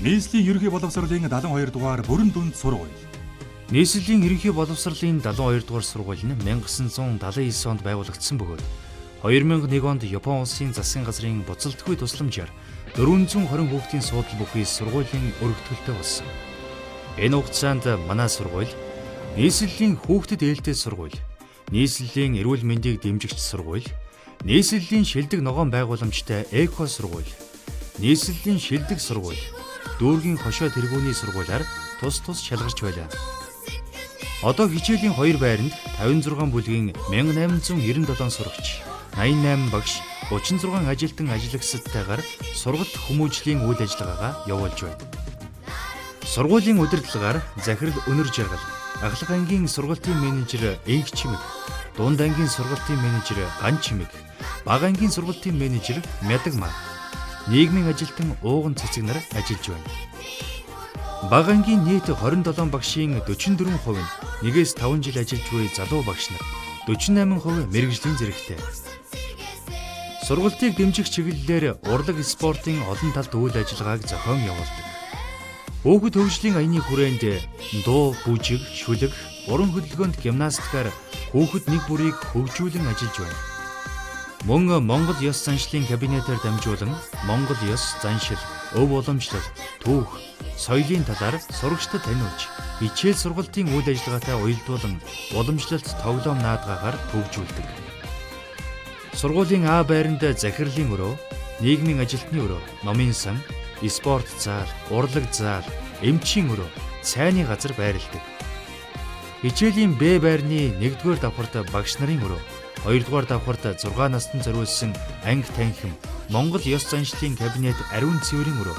Нийслэлийн ерөнхий боловсролын 72 дугаар бүрэн дүнд сургууль. Нийслэлийн ерөнхий боловсролын 72 дугаар сургууль нь 1979 онд байгуулагдсан бөгөөд 2001 онд Япон улсын засгийн газрын буцалтгүй тусламжаар 420 хүүхдийн суудал бүхий сургуулийн өргөтгөлтэй болсон. Энэ хугацаанд манай сургууль нийслэлийн хүүхдэд ээлтэй сургууль, нийслэлийн эрүүл мэндийг дэмжигч сургууль, нийслэлийн шилдэг ногоон байгууламжтай эко сургууль, нийслэлийн шилдэг сургууль, дүүргийн хошоо тэргүүний сургуулиар тус шалгарч байлаа. Одоо хичээлийн 2 байранд 56 бүлгийн 1897 сурагч, 88 багш, 36 ажилтан ажиллагчдтайгаар сургалт хүмүүжлийн үйл ажиллагаагаа явуулж байна. Сургуулийн удирдлагаар Захирал Өнөр Жаргал, Ахлах ангийн сургалтын менежер Энх Чимэг, Дунд ангийн сургалтын менежер Ган Чимэг, Бага ангийн сургалтын менежер Мядаг Маа, нийгмийн ажилтан Ууган Цэцэг нар ажиллаж байна. Бага ангийн нийт 27 багшийн 44% нь 1-5 жил ажиллаж буй залуу багш нар, 48% мэргэжлийн зэрэгтэй. Сургалтыг дэмжих чиглэлээр урлаг спортын олон талт үйл ажиллагааг зохион явуулдаг. Хүүхэд хөгжлийн аяны хүрээнд дуу, бүжиг, шүлэг, уран хөдөлгөөнд гимнастикаар хүүхэд нэг бүрийг хөгжүүлэн ажиллаж байна. Мөн Монгол ёс заншлын кабинетээр дамжуулан Монгол ёс, заншил, өв уламжлал, түүх, соёлын талаар сурагчдад таниулж, хичээл сургалтын үйл ажиллагаатай уялдуулан уламжлалт тоглоом наадгаагаар хөгжүүлдэг. Сургуулийн А байранд захирлын өрөө, нийгмийн ажилтны өрөө, номын сан, спорт зал, урлаг зал, эмчийн өрөө, цайны газар байрладаг. Хичээлийн Б байрны 1-р давхарт багш нарын өрөө, 2-р давхарт 6 настан зориулсан анги танхим, Монгол ёс заншлын кабинет ариун цэврийн өрөө,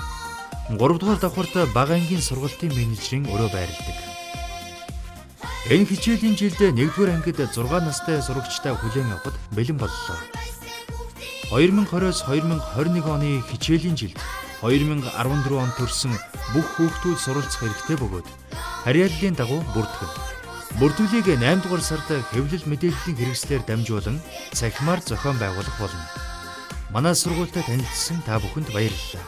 3-р давхарт бага ангийн сургалтын менежерийн өрөө байрладаг. Энэ хичээлийн жилд 1-р ангид 6 настай сурагчтай хүлээн авахд бэлэн боллоо. 2020-с 2021 оны хичээлийн жилд 2014 онд төрсэн бүх хүүхдүүд суралцах хэрэгтэй бөгөөд харьяаллын дагуу бүртгэн. Бүртгэлийг 8 дугаар сард хэвлэл мэдээллийн хэрэгслээр дамжуулан цахимаар зохион байгуулах болно. Манай сургуультай танилцсан та бүхэнд баярлалаа.